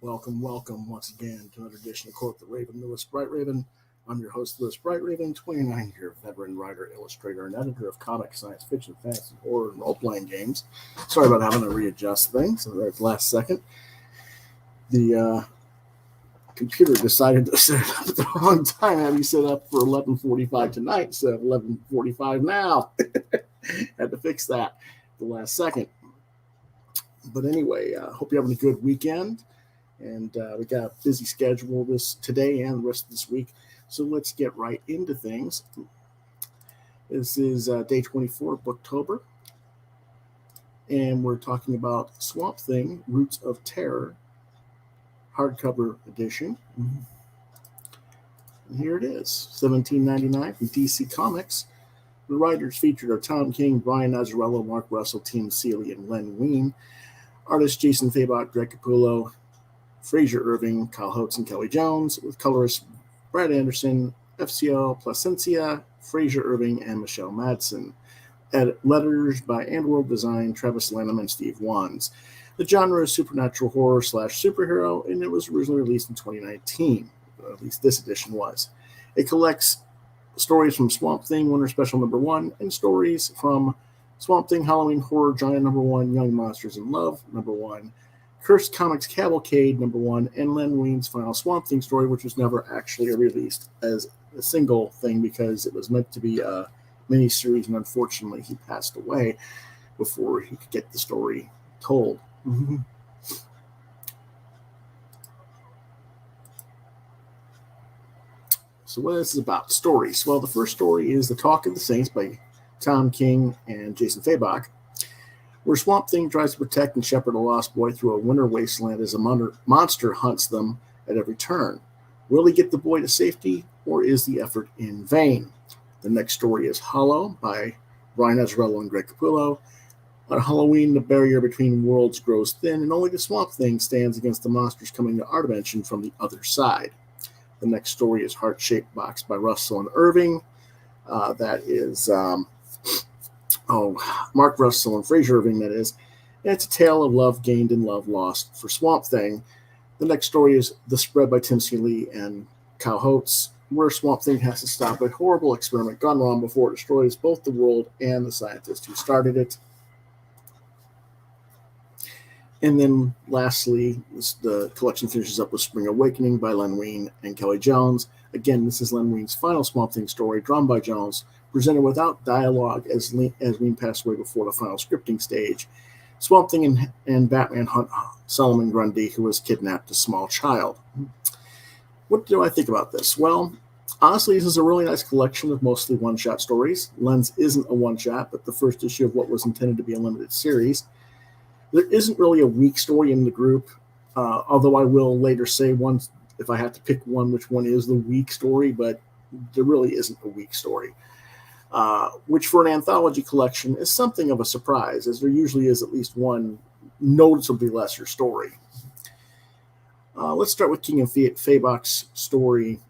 Welcome, welcome once again to another edition of Quoth the Raven, Lewis Bright Raven. I'm your host, Lewis Bright Raven, 29-year veteran writer, illustrator, and editor of comics, science fiction, fantasy, horror, and role-playing games. Sorry about having to readjust things at the last second. The computer decided to set it up at the wrong time. Had me set up for 11:45 tonight instead of 11:45 now. Had to fix that at the last second. But anyway, hope you're having a good weekend. And we got a busy schedule today and the rest of this week. So let's get right into things. This is day 24 of Booktober. And we're talking about Swamp Thing, Roots of Terror, hardcover edition. And here it is, $17.99 from DC Comics. The writers featured are Tom King, Brian Azzarello, Mark Russell, Tim Seeley, and Len Wein. Artists Jason Fabok, Greg Capullo, Fraser Irving, Kyle Holtz, and Kelly Jones, with colorists Brad Anderson, FCL Placencia, Fraser Irving, and Michelle Madsen. Letters by Andworld Design, Travis Lanham, and Steve Wands. The genre is supernatural horror / superhero, and it was originally released in 2019. At least this edition was. It collects stories from Swamp Thing Winter Special #1 and stories from Swamp Thing Halloween Horror Giant #1, Young Monsters in Love #1, Cursed Comics Cavalcade #1, and Len Wein's final Swamp Thing story, which was never actually released as a single thing because it was meant to be a miniseries, and unfortunately he passed away before he could get the story told. So what is this about? Stories. Well, the first story is The Talk of the Saints by Tom King and Jason Fabok, where Swamp Thing tries to protect and shepherd a lost boy through a winter wasteland as a monster hunts them at every turn. Will he get the boy to safety, or is the effort in vain? The next story is Hollow by Brian Azzarello and Greg Capullo. On Halloween, the barrier between worlds grows thin, and only the Swamp Thing stands against the monsters coming to our dimension from the other side. The next story is Heart-Shaped Box by Russell and Irving. That is Mark Russell and Fraser Irving, that is. And it's a tale of love gained and love lost for Swamp Thing. The next story is The Spread by Tim Seeley and Kyle Holtz, where Swamp Thing has to stop a horrible experiment gone wrong before it destroys both the world and the scientist who started it. And then lastly, the collection finishes up with Spring Awakening by Len Wein and Kelly Jones. Again, this is Len Wein's final Swamp Thing story, drawn by Jones, presented without dialogue as Wein passed away before the final scripting stage. Swamp Thing and Batman hunt Solomon Grundy, who was kidnapped as a small child. What do I think about this? Well, honestly, this is a really nice collection of mostly one-shot stories. Len's isn't a one-shot, but the first issue of what was intended to be a limited series. There isn't really a weak story in the group, although I will later say one, if I have to pick one, which one is the weak story, but there really isn't a weak story, which for an anthology collection is something of a surprise, as there usually is at least one noticeably lesser story. Let's start with King and Fabok's story,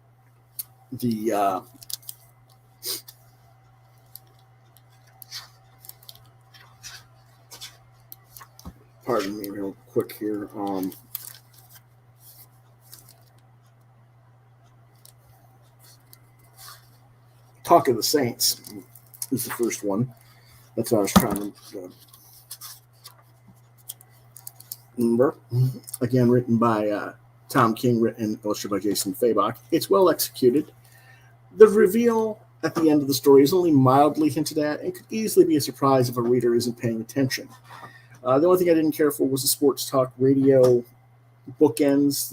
the pardon me real quick here. Talk of the Saints is the first one. That's what I was trying to remember. Again, written by Tom King, written and illustrated by Jason Fabok. It's well executed. The reveal at the end of the story is only mildly hinted at and could easily be a surprise if a reader isn't paying attention. The only thing I didn't care for was the sports talk radio bookends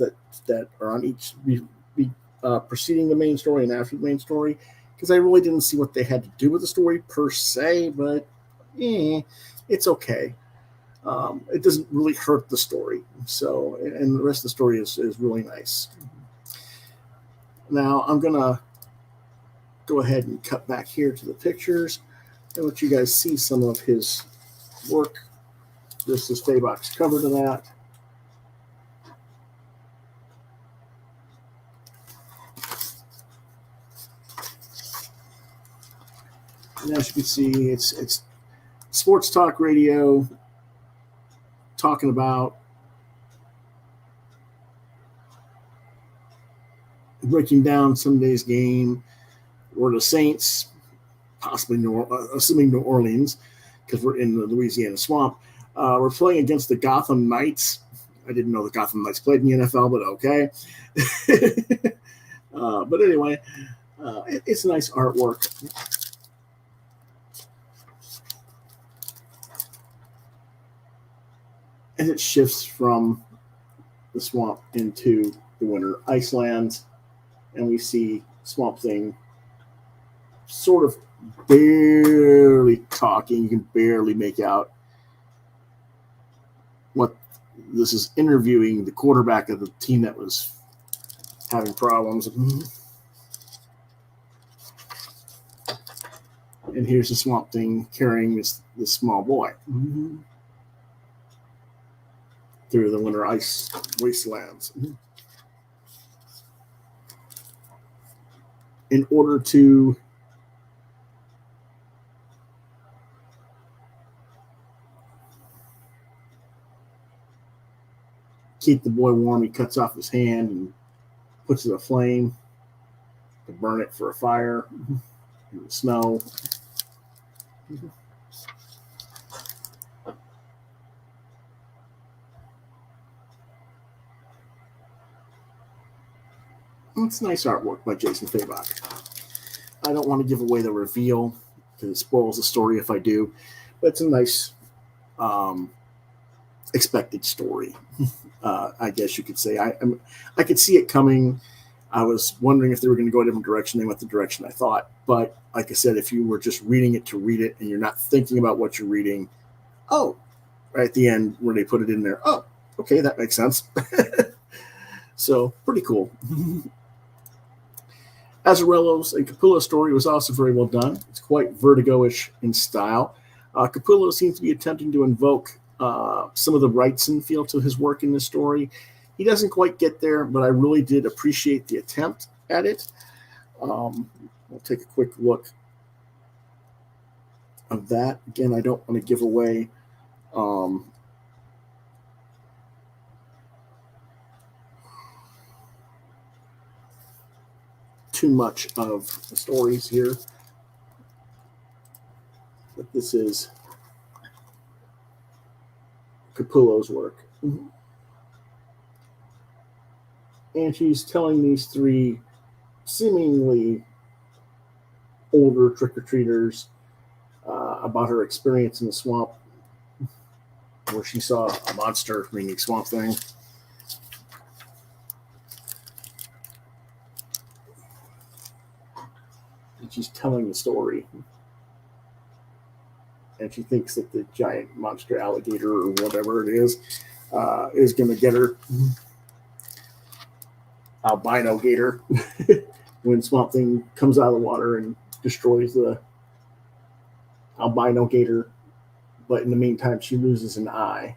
that are on each preceding the main story and after the main story, because I really didn't see what they had to do with the story per se, but it's okay. It doesn't really hurt the story. So, and the rest of the story is really nice. Now, I'm going to go ahead and cut back here to the pictures and let you guys see some of his work. This is Fabok's cover to that. And as you can see, it's sports talk radio talking about breaking down Sunday's game were the Saints, possibly assuming New Orleans, because we're in the Louisiana swamp. We're playing against the Gotham Knights. I didn't know the Gotham Knights played in the NFL, but okay. But anyway, it's nice artwork. And it shifts from the swamp into the winter icelands, and we see Swamp Thing sort of barely talking. You can barely make out what this is, interviewing the quarterback of the team that was having problems. And here's the Swamp Thing carrying this small boy through the winter ice wastelands. In order to keep the boy warm, he cuts off his hand and puts it aflame to burn it for a fire in the snow. It's nice artwork by Jason Fabok. I don't want to give away the reveal because it spoils the story if I do, but it's a nice expected story. I guess you could say. I could see it coming. I was wondering if they were going to go a different direction. They went the direction I thought. But like I said, if you were just reading it to read it and you're not thinking about what you're reading, right at the end where they put it in there, okay, that makes sense. So pretty cool. Azzarello's and Capullo's story was also very well done. It's quite Vertigo-ish in style. Capullo seems to be attempting to invoke some of the Wrightson feel to his work in this story. He doesn't quite get there, but I really did appreciate the attempt at it. We'll take a quick look of that. Again, I don't want to give away too much of the stories here, but this is Capullo's work. And she's telling these three seemingly older trick-or-treaters about her experience in the swamp where she saw a monster, meaning Swamp Thing. And she's telling the story. And she thinks that the giant monster alligator or whatever it is going to get her. Albino gator. When Swamp Thing comes out of the water and destroys the albino gator. But in the meantime, she loses an eye.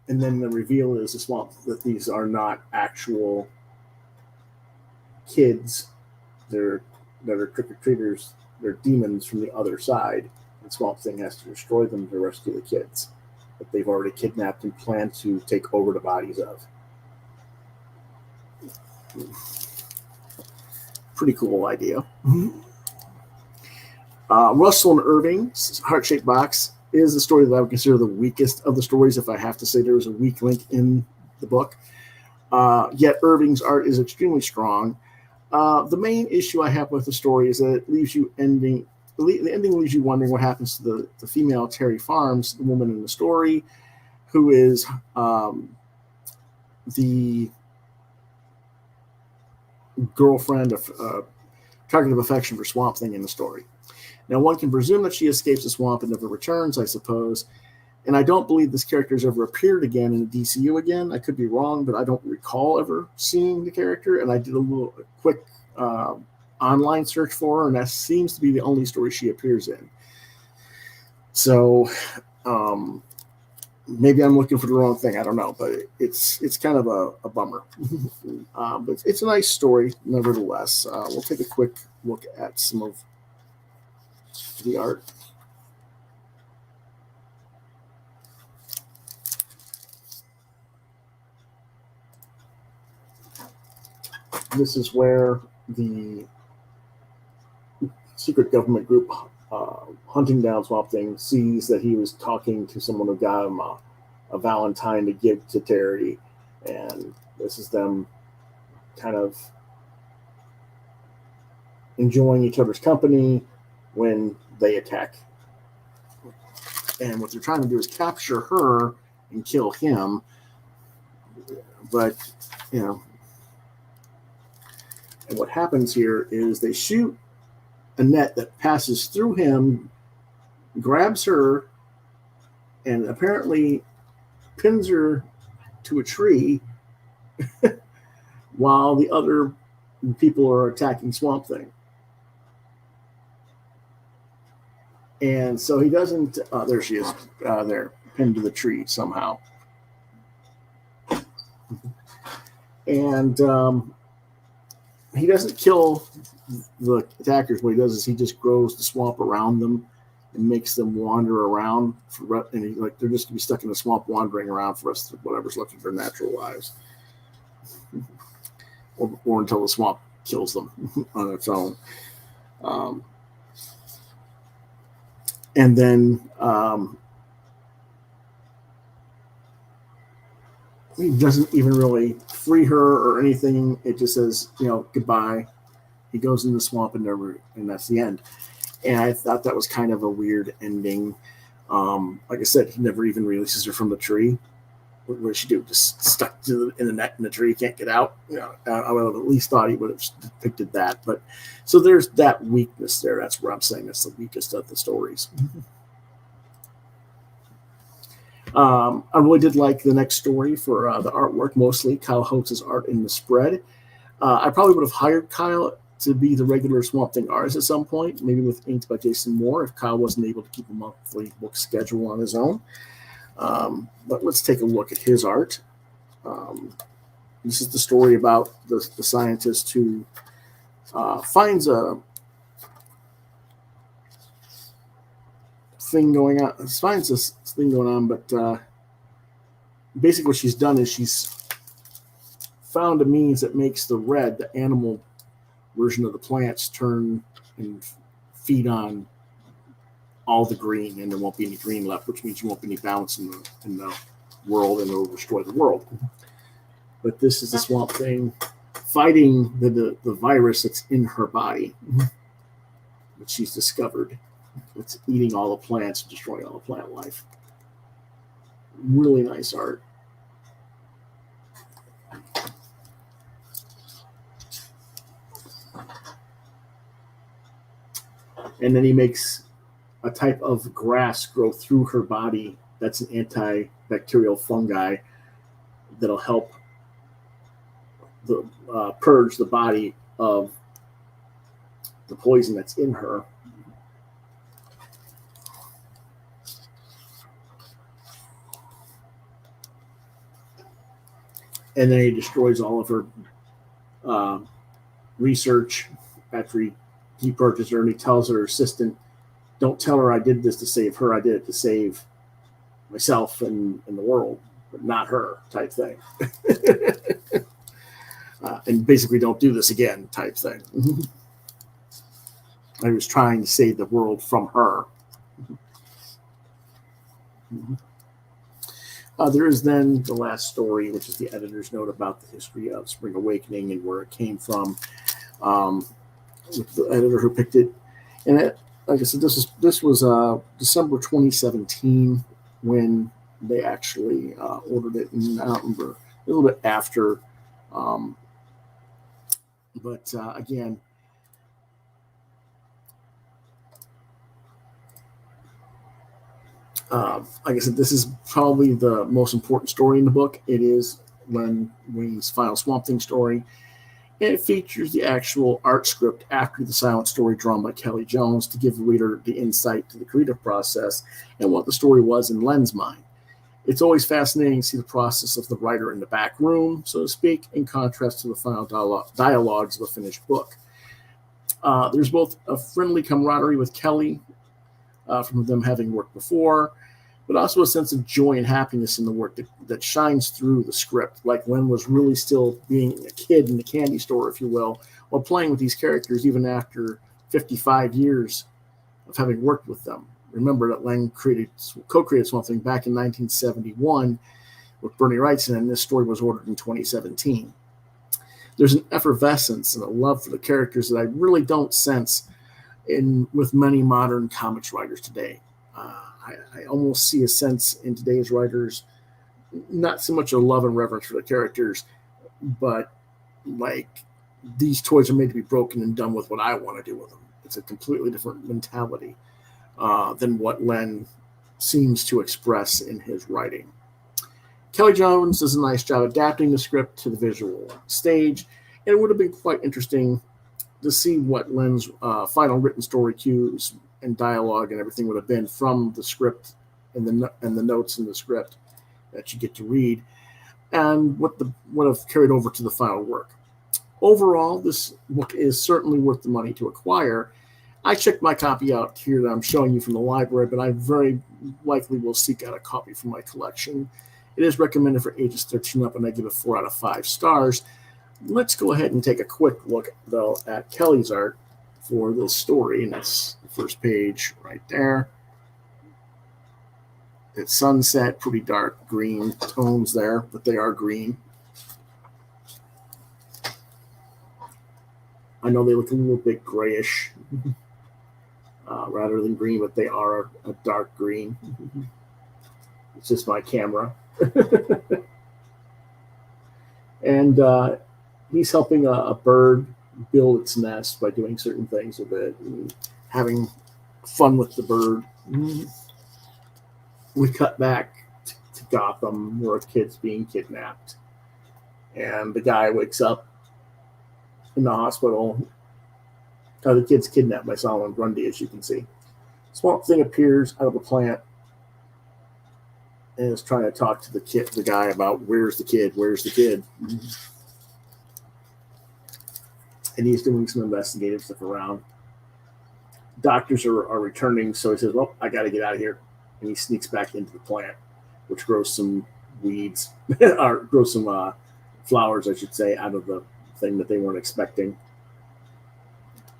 And then the reveal is that these are not actual kids. That are trick-or-treaters. They're demons from the other side. And Swamp Thing has to destroy them to rescue the kids that they've already kidnapped and plan to take over the bodies of. Pretty cool idea. Russell and Irving's Heart-Shaped Box is the story that I would consider the weakest of the stories, if I have to say there was a weak link in the book. Yet Irving's art is extremely strong. The main issue I have with the story is that it leaves you the ending leaves you wondering what happens to the female Terry Farms, the woman in the story, who is the girlfriend of target of affection for Swamp Thing in the story. Now, one can presume that she escapes the swamp and never returns, I suppose. And I don't believe this character has ever appeared again in the DCU again. I could be wrong, but I don't recall ever seeing the character. And I did a quick online search for her, and that seems to be the only story she appears in. So maybe I'm looking for the wrong thing. I don't know, but it's kind of a bummer. But it's a nice story, nevertheless. We'll take a quick look at some of the art. This is where the secret government group hunting down Swamp Thing sees that he was talking to someone who got him a Valentine to give to Terry, and this is them kind of enjoying each other's company when they attack. And what they're trying to do is capture her and kill him, but and what happens here is they shoot a net that passes through him, grabs her, and apparently pins her to a tree while the other people are attacking Swamp Thing. And so he doesn't, there she is, there, pinned to the tree somehow. And he doesn't kill the attackers. What he does is he just grows the swamp around them and makes them wander around. And they're just going to be stuck in the swamp wandering around for us, whatever's looking for natural lives. Or until the swamp kills them on its own. And then he doesn't even really free her or anything. It just says, goodbye. He goes in the swamp and that's the end. And I thought that was kind of a weird ending. Like I said, he never even releases her from the tree. What does she do? Just stuck in the net in the tree, can't get out. I would have at least thought he would have depicted that. But so there's that weakness there. That's what I'm saying. That's the weakest of the stories. I really did like the next story for the artwork, mostly Kyle Holtz's art in the spread. I probably would have hired Kyle to be the regular Swamp Thing artist at some point, maybe with inks by Jason Moore, if Kyle wasn't able to keep a monthly book schedule on his own. But let's take a look at his art. This is the story about the scientist who finds a thing going on. Finds this thing going on, but basically what she's done is she's found a means that makes the red, the animal version of the plants, turn and feed on all the green, and there won't be any green left, which means there won't be any balance in the world, and it will destroy the world. But this is the Swamp Thing fighting the virus that's in her body, which she's discovered. It's eating all the plants, destroying all the plant life. Really nice art. And then he makes a type of grass grow through her body that's an antibacterial fungi that'll help purge the body of the poison that's in her. And then he destroys all of her research after he purchased her, and he tells her assistant, don't tell her I did this to save her. I did it to save myself and the world, but not her, type thing. And basically, don't do this again, type thing. I was trying to save the world from her. There is then the last story, which is the editor's note about the history of Spring Awakening and where it came from. With the editor who picked it, and like I said, this was December 2017 when they actually ordered it, and I don't remember, a little bit after. But again, like I said, this is probably the most important story in the book. It is Len Wein's final Swamp Thing story. And it features the actual art script after the silent story drawn by Kelly Jones to give the reader the insight to the creative process and what the story was in Len's mind. It's always fascinating to see the process of the writer in the back room, so to speak, in contrast to the final dialogues of a finished book. There's both a friendly camaraderie with Kelly from them having worked before, but also a sense of joy and happiness in the work that shines through the script. Like Len was really still being a kid in the candy store, if you will, while playing with these characters even after 55 years of having worked with them. Remember that Len co-created Swamp Thing back in 1971 with Bernie Wrightson, and this story was ordered in 2017. There's an effervescence and a love for the characters that I really don't sense with many modern comics writers today. I almost see a sense in today's writers, not so much a love and reverence for the characters, but like these toys are made to be broken and done with what I want to do with them. It's a completely different mentality than what Len seems to express in his writing. Kelly Jones does a nice job adapting the script to the visual stage, and it would have been quite interesting to see what Len's final written story cues and dialogue and everything would have been from the script and the notes in the script that you get to read, and what would have carried over to the final work. Overall, this book is certainly worth the money to acquire. I checked my copy out here that I'm showing you from the library, but I very likely will seek out a copy for my collection. It is recommended for ages 13 up, and I give it 4 out of 5 stars. Let's go ahead and take a quick look, though, at Kelly's art for this story, and that's the first page right there. It's sunset, pretty dark green tones there, but they are green. I know they look a little bit grayish rather than green, but they are a dark green. It's just my camera. And he's helping a bird build its nest by doing certain things with it and having fun with the bird. We cut back to Gotham, where a kid's being kidnapped. And the guy wakes up in the hospital. The kid's kidnapped by Solomon Grundy, as you can see. Swamp Thing appears out of a plant and is trying to talk to the guy about where's the kid. And he's doing some investigative stuff around. Doctors are returning, so he says, well, I got to get out of here. And he sneaks back into the plant, which grows some weeds, or grows some flowers, I should say, out of the thing that they weren't expecting.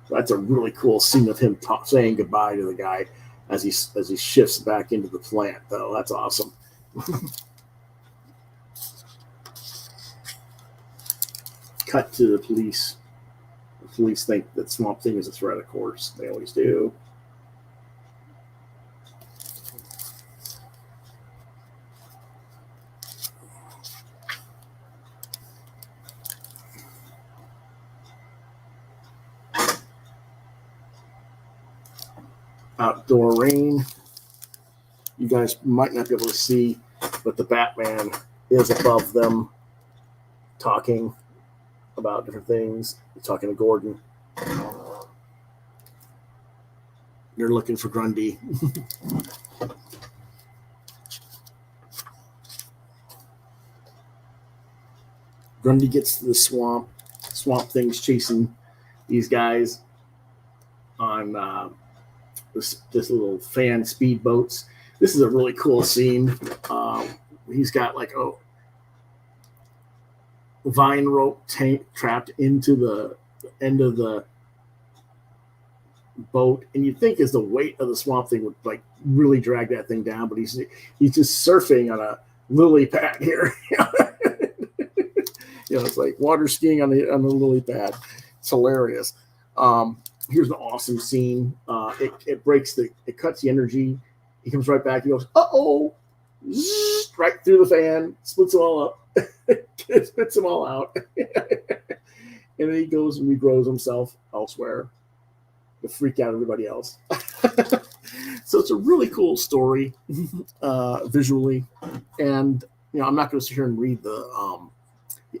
So that's a really cool scene of him saying goodbye to the guy as he shifts back into the plant, though. That's awesome. Cut to the police. The police think that Swamp Thing is a threat, of course. They always do. Outdoor rain. You guys might not be able to see, but the Batman is above them talking about different things. He's talking to Gordon. They're looking for Grundy. Grundy gets to the swamp. Swamp Thing's chasing these guys on this little fan speedboats. This is a really cool scene. He's got like a vine rope trapped into the end of the boat, and you'd think as the weight of the Swamp Thing would like really drag that thing down, but he's just surfing on a lily pad here. It's like water skiing on the lily pad. It's hilarious. Here's an awesome scene. It cuts the energy. He comes right back. He goes, uh-oh, right through the fan, splits them all up, spits them all out. And then he goes and regrows himself elsewhere to freak out everybody else. So it's a really cool story visually. And, I'm not going to sit here and read the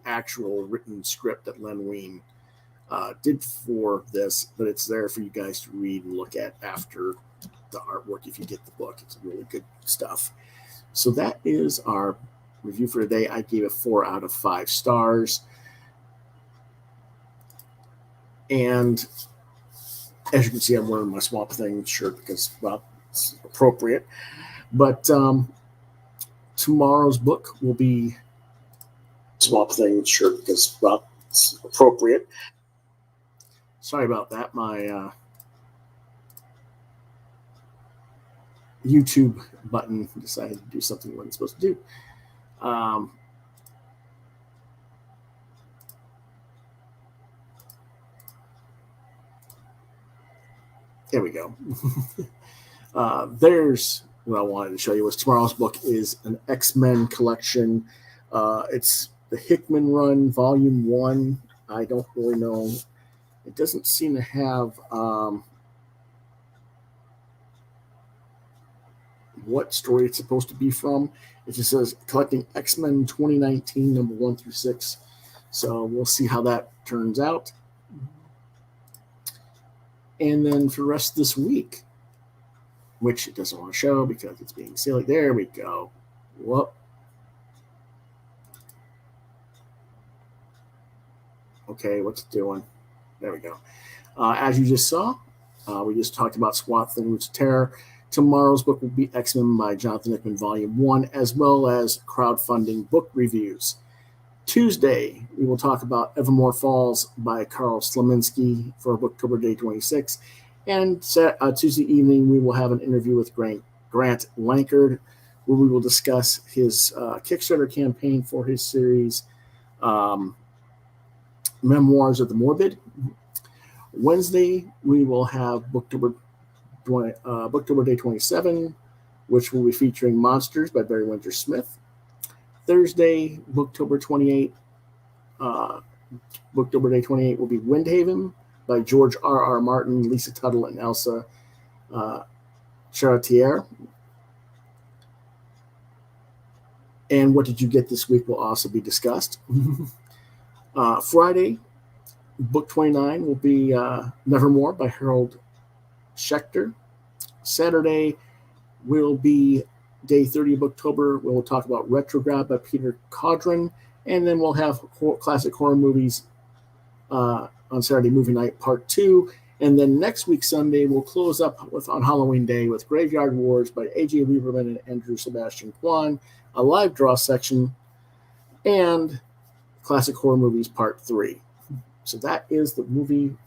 actual written script that Len Wein did for this, but it's there for you guys to read and look at after the artwork if you get the book. It's really good stuff. So that is our review for today. I gave it 4 out of 5 stars. And as you can see, I'm wearing my Swamp Thing shirt because, well, it's appropriate. But tomorrow's book will be Swamp Thing shirt because, well, it's appropriate. Sorry about that. My YouTube button decided to do something it wasn't supposed to do. There we go. There's what I wanted to show you. Was tomorrow's book is an X-Men collection. It's the Hickman Run, Volume 1. I don't really know. It doesn't seem to have what story it's supposed to be from. It just says collecting X-Men 2019, number 1 through 6. So we'll see how that turns out. And then for the rest of this week, which it doesn't want to show because it's being silly. There we go. Whoop. Okay, what's it doing? There we go. As you just saw, we just talked about Quoth and Roots of Terror. Tomorrow's book will be X-Men by Jonathan Hickman, Volume 1, as well as crowdfunding book reviews. Tuesday, we will talk about Evermore Falls by Carl Slominski for Booktober Day 26. And Tuesday evening, we will have an interview with Grant Lankard, where we will discuss his Kickstarter campaign for his series, Memoirs of the Morbid. Wednesday, we will have Booktober Day 27, which will be featuring Monsters by Barry Winter Smith. Thursday, Booktober 28, Booktober Day 28 will be Windhaven by George R.R. Martin, Lisa Tuttle, and Elsa Charretier. And What Did You Get This Week will also be discussed. Friday, Book 29 will be Nevermore by Harold Schechter. Saturday will be Day 30 of Booktober. We'll talk about Retrograde by Peter Caudron. And then we'll have classic horror movies on Saturday Movie Night Part 2. And then next week, Sunday, we'll close up on Halloween Day with Graveyard Wars by A.J. Lieberman and Andrew Sebastian Kwan, a live draw section, and Classic Horror Movies Part 3. So that is the moving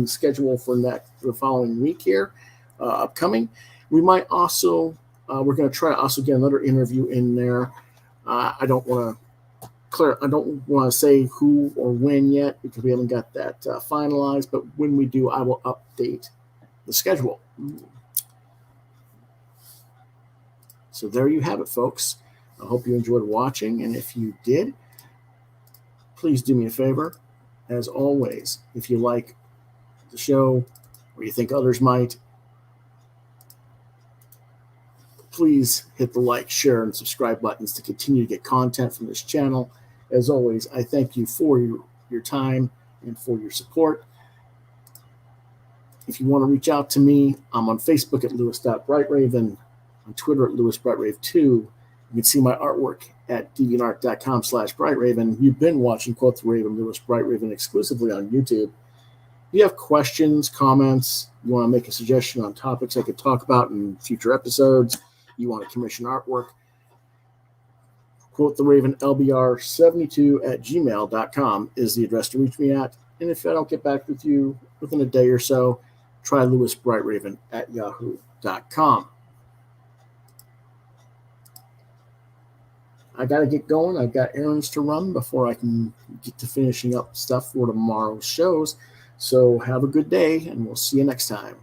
schedule for the following week here, upcoming. We might also, we're going to try to also get another interview in there. I don't want to say who or when yet because we haven't got that finalized, but when we do, I will update the schedule. So there you have it, folks. I hope you enjoyed watching, and if you did, please do me a favor. As always, if you like the show or you think others might, please hit the like, share, and subscribe buttons to continue to get content from this channel. As always, I thank you for your time and for your support. If you want to reach out to me, I'm on Facebook at Lewis.BrightRaven, on Twitter at LewisBrightRave2. You can see my artwork at deviantart.com/BrightRaven. You've been watching Quoth the Raven, Lewis BrightRaven exclusively on YouTube. If you have questions, comments, you want to make a suggestion on topics I could talk about in future episodes, you want to commission artwork, Quoth the Raven LBR72@gmail.com is the address to reach me at. And if I don't get back with you within a day or so, try lewisbrightraven@yahoo.com. I got to get going. I've got errands to run before I can get to finishing up stuff for tomorrow's shows. So have a good day, and we'll see you next time.